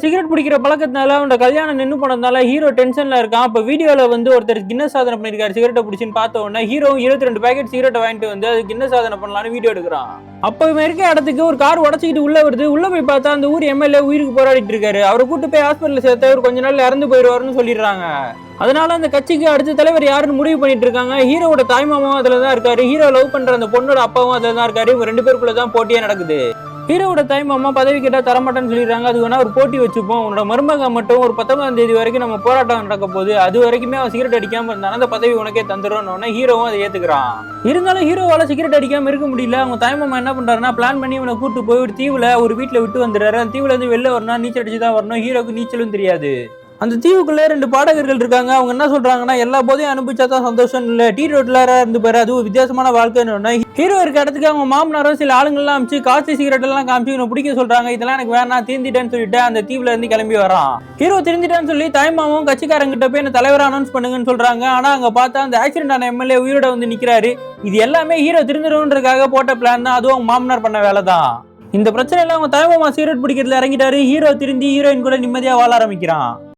Cigarette பிடிக்கிற பழக்கத்தினால அவனோட கல்யாணம் நின்னு போனதுனால ஹீரோ டென்ஷன்ல இருக்கான். அப்ப வீடியோல வந்து ஒருத்தர் கின்னஸ் சாதனை பண்ணிருக்காரு சிகரெட்டை பிடிச்சின்னு பார்த்த உடனே ஹீரோ 22 பாக்கெட் சிகரெட்டை வாங்கிட்டு வந்து அது கின்னஸ் சாதனை பண்ணலாம்னு வீடியோ எடுக்கிறான். அப்ப இவன் இருக்க இடத்துக்கு ஒரு கார் உடச்சிக்கிட்டு உள்ள வருது. உள்ள போய் பார்த்தா அந்த ஊர் எம்எல்ஏ உயிருக்கு போராடிட்டு இருக்காரு. அவரை கூட்டு போய் ஹாஸ்பிட்டல் சேர்த்த ஒரு கொஞ்ச நாள் இறந்து போயிடுவாருன்னு சொல்லிடுறாங்க. அதனால அந்த கட்சிக்கு அடுத்த தலைவர் யாருன்னு முடிவு பண்ணிட்டு இருக்காங்க. ஹீரோட தாய்மாமாவும் அதுலதான் இருக்காரு. ஹீரோ லவ் பண்ற அந்த பொண்ணோட அப்பாவும் அதுலதான் இருக்காரு. இவங்க 2 பேருக்குள்ளதான் போட்டியே நடக்குது. ஹீரோட தாய்மாமா பதவி கேட்டா தரமாட்டேன்னு சொல்லிடுறாங்க. அது வேணா ஒரு போட்டி வச்சுப்போம், உன்னோட மருமக மட்டும் ஒரு 19ஆம் தேதி வரைக்கும் நம்ம போராட்டம் நடக்க போகுது, அது வரைக்குமே அவன் சிகரெட் அடிக்காம இருந்தாலும் அந்த பதவி உனக்கே தந்துடும். ஹீரோவும் அதை ஏத்துக்கிறான். இருந்தாலும் ஹீரோவால சிகரெட் அடிக்காம இருக்க முடியல. அவங்க தாய்மாமா என்ன பண்றாருன்னா பிளான் பண்ணி இவனை கூட்டு போய் ஒரு தீவுல ஒரு வீட்டுல விட்டு வந்துடுறாரு. அந்த தீவுல இருந்து வெளில வரணும், நீச்சல் அடிச்சுதான் வரணும். ஹீரோக்கு நீச்சலும் தெரியாது. அந்த தீவுக்குள்ள 2 பாடகர்கள் இருக்காங்க. அவங்க என்ன சொல்றாங்கன்னா எல்லா போதையும் அனுபவிச்சாதான் சந்தோஷம் இல்ல, டீ ரோட்லரா இருந்து பாரு, அதுவும் வித்தியாசமான வாழ்க்கைன்னு. ஹீரோ இருக்க இடத்துக்கு அவங்க மாமனாரும் சில ஆளுங்கள்லாம் அமைச்சு காசு சிகரெட் எல்லாம் காமிச்சு இவனை பிடிக்க சொல்றாங்க. இதெல்லாம் எனக்கு வேணாம், திருந்திட்டேன்னு சொல்லிட்டு அந்த தீவுல இருந்து கிளம்பி வரான். ஹீரோ திருந்திட்டான்னு சொல்லி தாய்மாவும் கட்சிக்காரங்கிட்ட போய் என்ன தலைவரா அனௌன்ஸ் பண்ணுங்கன்னு சொல்றாங்க. ஆனா அங்க பார்த்தா அந்த ஆக்சிடென்ட் ஆன எம்எல்ஏ உயிரோட வந்து நிக்கிறாரு. இது எல்லாமே ஹீரோ திருந்துறதுக்காக போட்ட பிளான் தான், அதுவும் அவங்க மாமனார் பண்ண வேலை தான். இந்த பிரச்சனையில அவங்க தாய்மாமா சிகரெட் பிடிக்கிறதுல இறங்கிட்டாரு. ஹீரோ திருந்தி ஹீரோயின் கூட நிம்மதியா வாழ ஆரம்பிக்கிறான்.